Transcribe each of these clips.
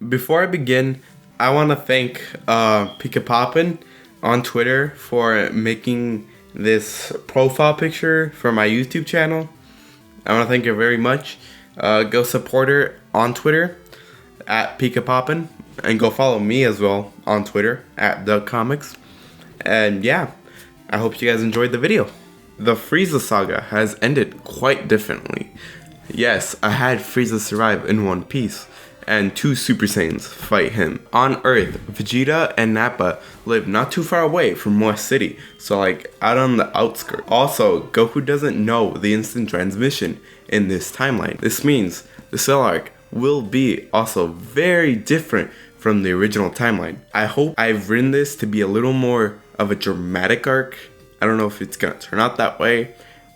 Before I begin, I want to thank Pika Poppin on Twitter for making this profile picture for my YouTube channel. I want to thank her very much. Go support her on Twitter at Pika Poppin, and go follow me as well on Twitter at Doug Comics. And yeah, I hope you guys enjoyed the video. The Frieza saga has ended quite differently. Yes, I had Frieza survive in one piece, and two Super Saiyans fight him. On Earth, Vegeta and Nappa live not too far away from West City, so like out on the outskirts. Also, Goku doesn't know the instant transmission in this timeline. This means the Cell arc will be also very different from the original timeline. I hope I've written this to be a little more of a dramatic arc. I don't know if it's gonna turn out that way,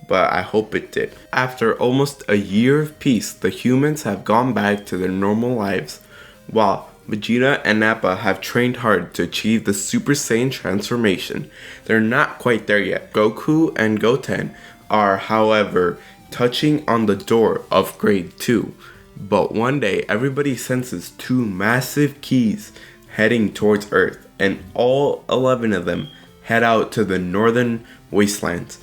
but I hope it did. After almost a year of peace, the humans have gone back to their normal lives, while Vegeta and Nappa have trained hard to achieve the Super Saiyan transformation. They're not quite there yet. Goku and Goten are, however, touching on the door of Grade 2. But one day, everybody senses two massive keys heading towards Earth, and all 11 of them head out to the northern wastelands.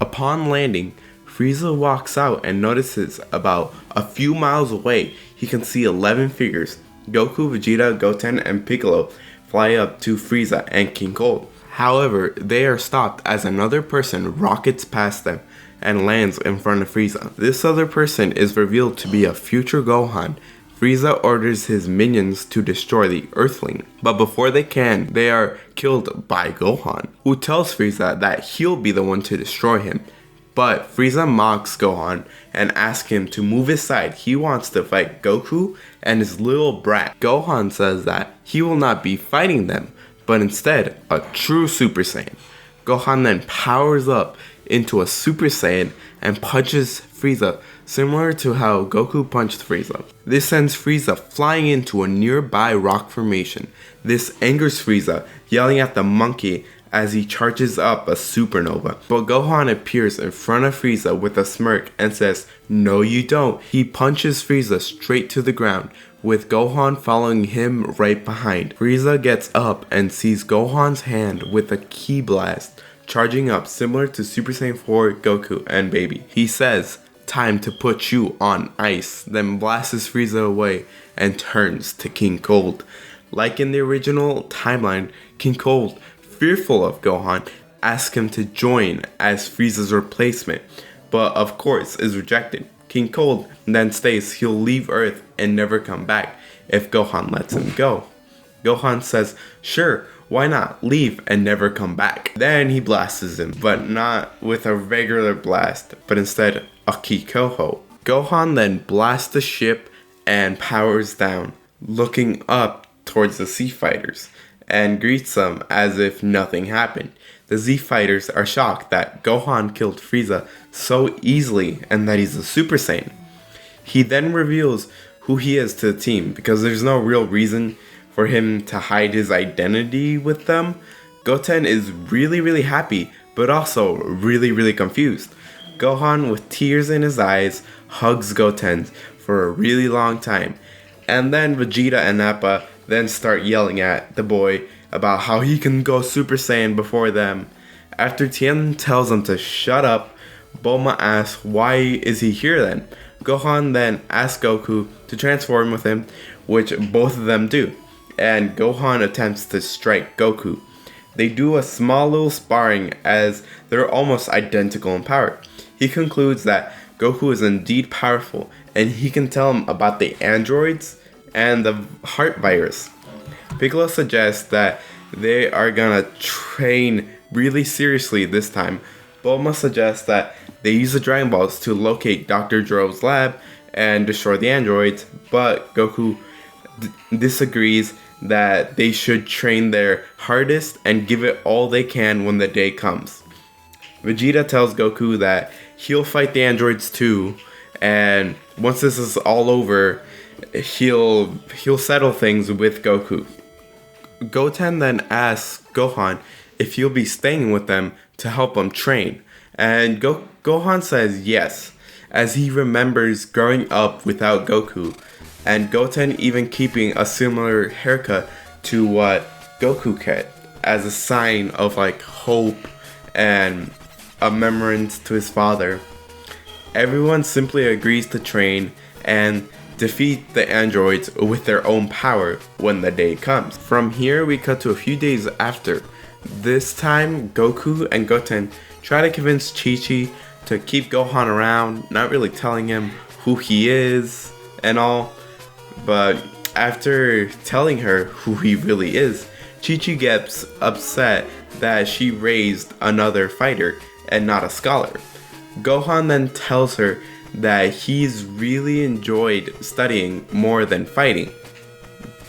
Upon landing, Frieza walks out and notices about a few miles away he can see 11 figures. Goku, Vegeta, Goten, and Piccolo fly up to Frieza and King Cold. However, they are stopped as another person rockets past them and lands in front of Frieza. This other person is revealed to be a future Gohan. Frieza orders his minions to destroy the Earthling, but before they can, they are killed by Gohan, who tells Frieza that he'll be the one to destroy him. But Frieza mocks Gohan and asks him to move aside. He wants to fight Goku and his little brat. Gohan says that he will not be fighting them, but instead a true Super Saiyan. Gohan then powers up into a Super Saiyan and punches Frieza, similar to how Goku punched Frieza. This sends Frieza flying into a nearby rock formation. This angers Frieza, yelling at the monkey as he charges up a supernova. But Gohan appears in front of Frieza with a smirk and says, "No you don't." He punches Frieza straight to the ground, with Gohan following him right behind. Frieza gets up and sees Gohan's hand with a ki blast charging up, similar to Super Saiyan 4, Goku, and Baby. He says, "Time to put you on ice," then blasts Frieza away and turns to King Cold. Like in the original timeline, King Cold, fearful of Gohan, asks him to join as Frieza's replacement, but of course is rejected. King Cold then states he'll leave Earth and never come back if Gohan lets him go. Gohan says, "Sure, why not? Leave and never come back." Then he blasts him, but not with a regular blast, but instead a Kikoho. Gohan then blasts the ship and powers down, looking up towards the Z Fighters, and greets them as if nothing happened. The Z Fighters are shocked that Gohan killed Frieza so easily and that he's a Super Saiyan. He then reveals who he is to the team because there's no real reason for him to hide his identity with them. Goten is really happy, but also really confused. Gohan, with tears in his eyes, hugs Goten for a really long time. And then Vegeta and Nappa then start yelling at the boy about how he can go Super Saiyan before them. After Tien tells him to shut up, Bulma asks why is he here then. Gohan then asks Goku to transform with him, which both of them do, and Gohan attempts to strike Goku. They do a small little sparring as they're almost identical in power. He concludes that Goku is indeed powerful and he can tell him about the androids and the heart virus. Piccolo suggests that they are gonna train really seriously this time. Bulma suggests that they use the Dragon Balls to locate Dr. Gero's lab and destroy the androids, but Goku disagrees that they should train their hardest and give it all they can when the day comes. Vegeta tells Goku that he'll fight the androids too, and once this is all over, he'll settle things with Goku. Goten then asks Gohan if he'll be staying with them to help him train, and Gohan says yes, as he remembers growing up without Goku. and Goten even keeping a similar haircut to what Goku kept as a sign of like hope and a remembrance to his father. Everyone simply agrees to train and defeat the androids with their own power when the day comes. From here we cut to a few days after. This time Goku and Goten try to convince Chi-Chi to keep Gohan around, not really telling him who he is and all. But after telling her who he really is, Chi-Chi gets upset that she raised another fighter and not a scholar. Gohan then tells her that he's really enjoyed studying more than fighting.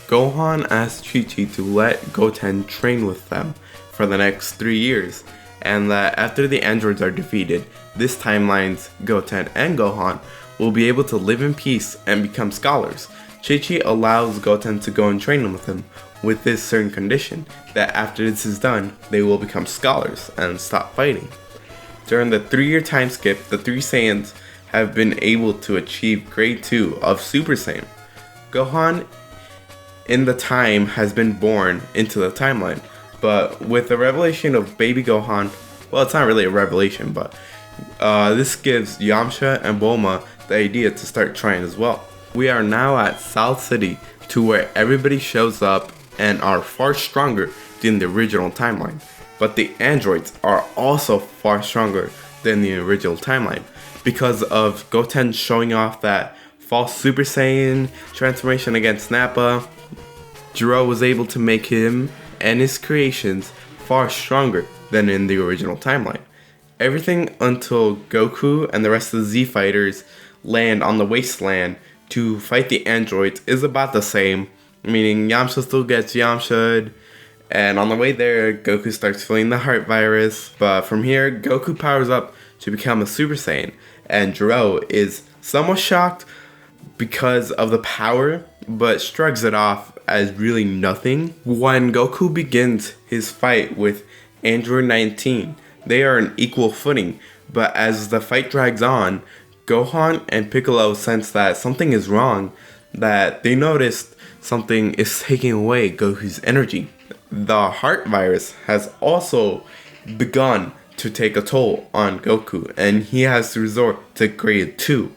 Gohan asks Chi-Chi to let Goten train with them for the next 3 years, and that after the androids are defeated, this timeline's Goten and Gohan will be able to live in peace and become scholars. Chi-Chi allows Goten to go and train with him with this certain condition, that after this is done, they will become scholars and stop fighting. During the 3-year time skip, the 3 Saiyans have been able to achieve grade 2 of Super Saiyan. Gohan in the time has been born into the timeline, but with the revelation of baby Gohan, well, it's not really a revelation, but this gives Yamcha and Bulma the idea to start trying as well. We are now at South City, to where everybody shows up and are far stronger than the original timeline. But the androids are also far stronger than the original timeline because of Goten showing off that false Super Saiyan transformation against Nappa. Jiro was able to make him and his creations far stronger than in the original timeline. Everything until Goku and the rest of the Z fighters land on the wasteland to fight the androids is about the same, meaning Yamcha still gets Yamcha'd, and on the way there, Goku starts feeling the heart virus. But from here, Goku powers up to become a Super Saiyan, and Jiro is somewhat shocked because of the power, but shrugs it off as really nothing. When Goku begins his fight with Android 19, they are on equal footing, but as the fight drags on, Gohan and Piccolo sense that something is wrong, that they noticed something is taking away Goku's energy. The heart virus has also begun to take a toll on Goku, and he has to resort to grade 2.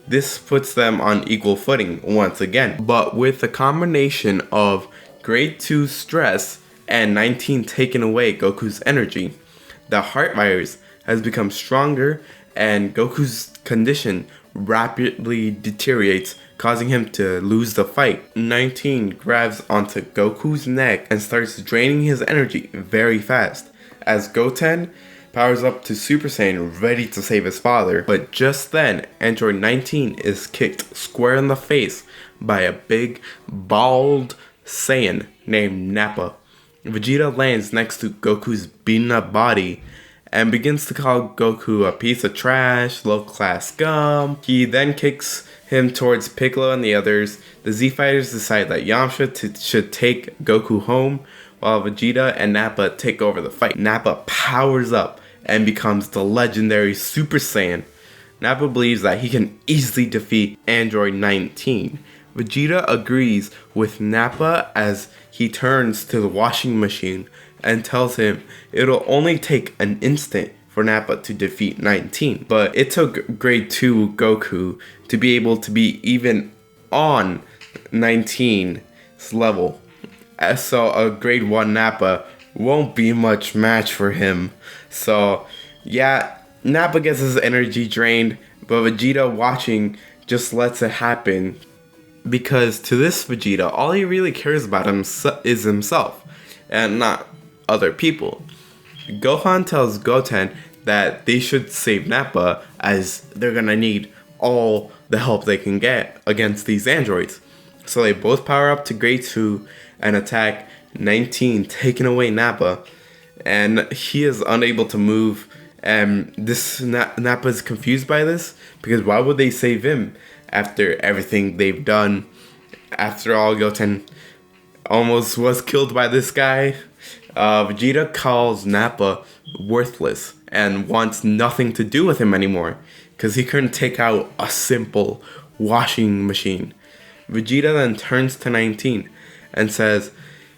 This puts them on equal footing once again, but with a combination of grade 2 stress and 19 taking away Goku's energy, the heart virus has become stronger and Goku's condition rapidly deteriorates, causing him to lose the fight. 19 grabs onto Goku's neck and starts draining his energy very fast, as Goten powers up to Super Saiyan ready to save his father. But just then, Android 19 is kicked square in the face by a big, bald Saiyan named Nappa. Vegeta lands next to Goku's beaten up body and begins to call Goku a piece of trash, low-class scum. He then kicks him towards Piccolo and the others. The Z Fighters decide that Yamcha should take Goku home, while Vegeta and Nappa take over the fight. Nappa powers up and becomes the legendary Super Saiyan. Nappa believes that he can easily defeat Android 19. Vegeta agrees with Nappa as he turns to the washing machine and tells him it'll only take an instant for Nappa to defeat 19. But it took grade 2 Goku to be able to be even on 19's level. So a grade 1 Nappa won't be much match for him. So yeah, Nappa gets his energy drained, but Vegeta watching just lets it happen. Because to this Vegeta, all he really cares about is himself and not other people. Gohan tells Goten that they should save Nappa as they're gonna need all the help they can get against these androids. So they both power up to grade 2 and attack 19, taking away Nappa, and he is unable to move. And this Nappa is confused by this, because why would they save him after everything they've done? After all, Goten almost was killed by this guy. Vegeta calls Nappa worthless and wants nothing to do with him anymore because he couldn't take out a simple washing machine. Vegeta then turns to 19 and says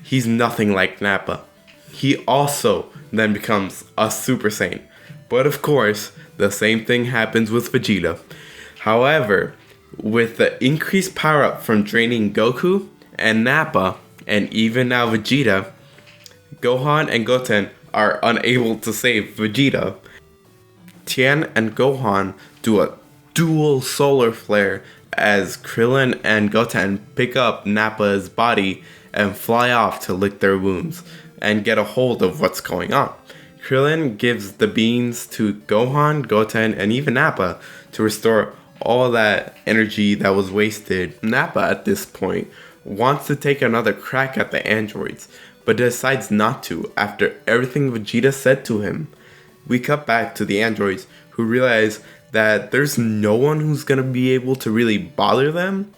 he's nothing like Nappa. He also then becomes a Super Saiyan. But of course, the same thing happens with Vegeta. However, with the increased power up from draining Goku and Nappa, and even now Vegeta, Gohan and Goten are unable to save Vegeta. Tien and Gohan do a dual solar flare as Krillin and Goten pick up Nappa's body and fly off to lick their wounds and get a hold of what's going on. Krillin gives the beans to Gohan, Goten, and even Nappa to restore all that energy that was wasted. Nappa at this point wants to take another crack at the androids, but decides not to after everything Vegeta said to him. We cut back to the androids who realize that there's no one who's gonna be able to really bother them,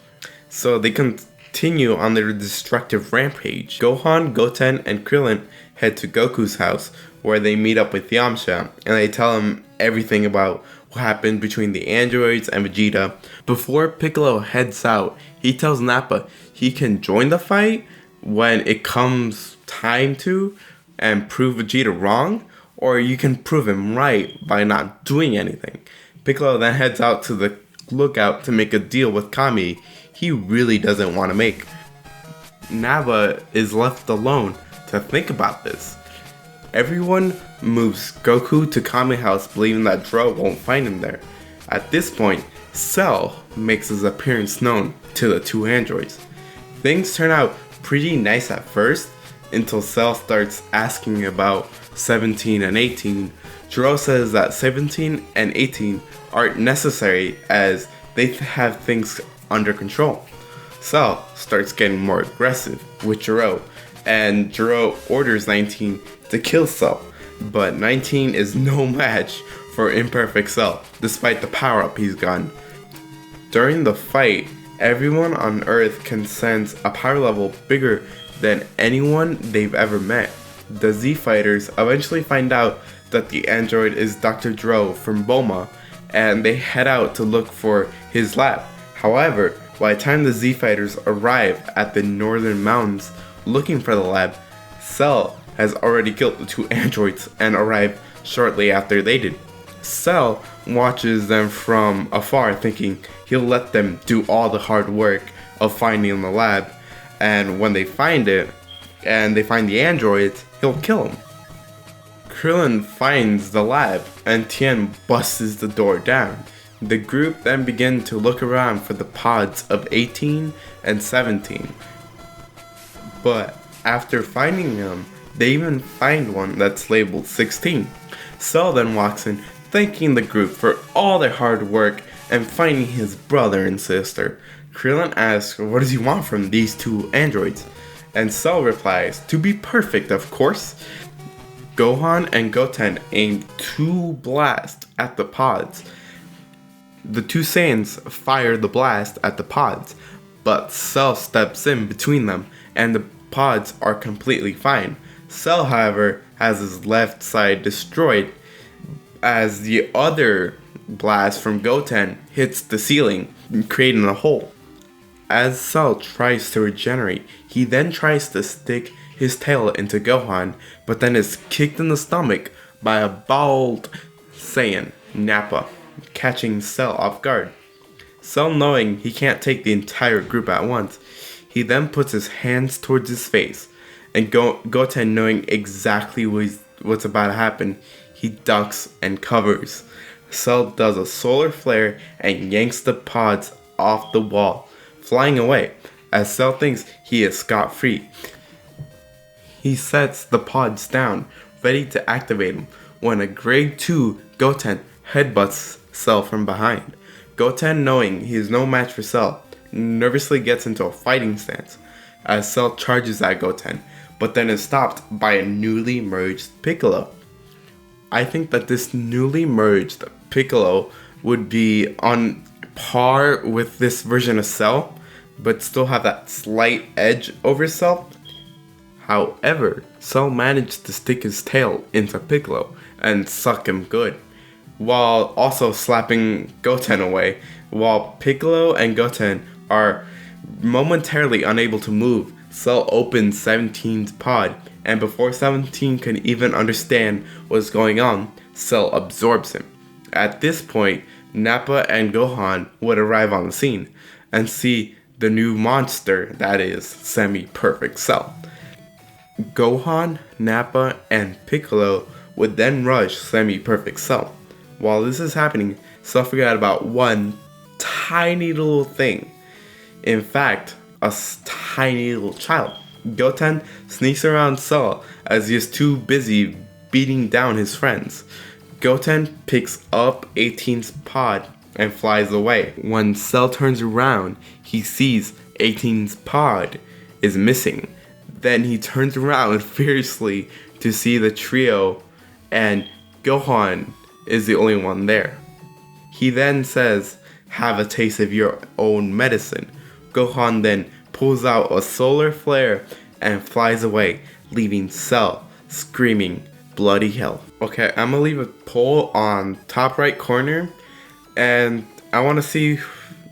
so they continue on their destructive rampage. Gohan, Goten, and Krillin head to Goku's house where they meet up with Yamcha and they tell him everything about what happened between the androids and Vegeta. Before Piccolo heads out, he tells Nappa he can join the fight when it comes time to and prove Vegeta wrong, or you can prove him right by not doing anything. Piccolo then heads out to the lookout to make a deal with Kami he really doesn't want to make. Nappa is left alone to think about this. Everyone moves Goku to Kami house believing that Dro won't find him there. At this point, Cell makes his appearance known to the two androids. Things turn out pretty nice at first until Cell starts asking about 17 and 18. Dro says that 17 and 18 aren't necessary as they have things under control. Cell starts getting more aggressive with Dro, and Dro orders 19 to kill Cell, but 19 is no match for imperfect Cell, despite the power-up he's gotten. During the fight, everyone on Earth can sense a power level bigger than anyone they've ever met. The Z Fighters eventually find out that the android is Dr. Dro from Bulma, and they head out to look for his lab. However, by the time the Z Fighters arrive at the northern mountains looking for the lab, Cell has already killed the two androids and arrived shortly after they did. Cell watches them from afar thinking he'll let them do all the hard work of finding the lab, and when they find it and they find the androids, he'll kill them. Krillin finds the lab and Tien busts the door down. The group then begin to look around for the pods of 18 and 17. But after finding them, they even find one that's labeled 16. Cell then walks in, thanking the group for all their hard work and finding his brother and sister. Krillin asks what does he want from these two androids, and Cell replies, to be perfect, of course. Gohan and Goten aim two blasts at the pods. The two Saiyans fire the blast at the pods, but Cell steps in between them, and the pods are completely fine. Cell, however, has his left side destroyed as the other blast from Goten hits the ceiling, creating a hole. As Cell tries to regenerate, he then tries to stick his tail into Gohan, but then is kicked in the stomach by a bald Saiyan, Nappa, catching Cell off guard. Cell, knowing he can't take the entire group at once, he then puts his hands towards his face, and Goten, knowing exactly what's about to happen, he ducks and covers. Cell does a solar flare and yanks the pods off the wall, flying away, as Cell thinks he is scot-free. He sets the pods down, ready to activate them, when a grade 2 Goten headbutts Cell from behind. Goten, knowing he is no match for Cell, nervously gets into a fighting stance, as Cell charges at Goten, but then is stopped by a newly merged Piccolo. I think that this newly merged Piccolo would be on par with this version of Cell, but still have that slight edge over Cell. However, Cell managed to stick his tail into Piccolo and suck him good, while also slapping Goten away, while Piccolo and Goten are Momentarily unable to move, Cell opens 17's pod, and before 17 can even understand what's going on, Cell absorbs him. At this point, Nappa and Gohan would arrive on the scene and see the new monster that is Semi-Perfect Cell. Gohan, Nappa, and Piccolo would then rush Semi-Perfect Cell. While this is happening, Cell forgot about one tiny little thing. In fact, a tiny little child. Goten sneaks around Cell as he is too busy beating down his friends. Goten picks up 18's pod and flies away. When Cell turns around, he sees 18's pod is missing. Then he turns around fiercely to see the trio, and Gohan is the only one there. He then says, "Have a taste of your own medicine." Gohan then pulls out a solar flare and flies away, leaving Cell screaming bloody hell. Okay, I'm gonna leave a poll on top right corner, and I want to see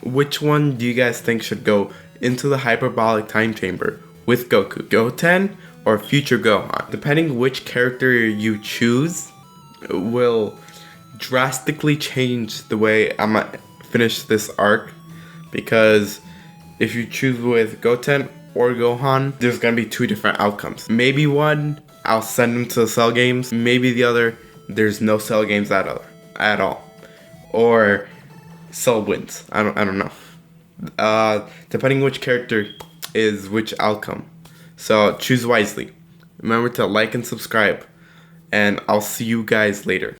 which one do you guys think should go into the hyperbolic time chamber with Goku, Goten or Future Gohan. Depending which character you choose will drastically change the way I'm gonna finish this arc, because if you choose with Goten or Gohan, there's gonna be two different outcomes. Maybe one, I'll send him to the Cell games. Maybe the other, there's no Cell games at all. Or Cell wins. I don't know. Depending which character is which outcome. So choose wisely. Remember to like and subscribe. And I'll see you guys later.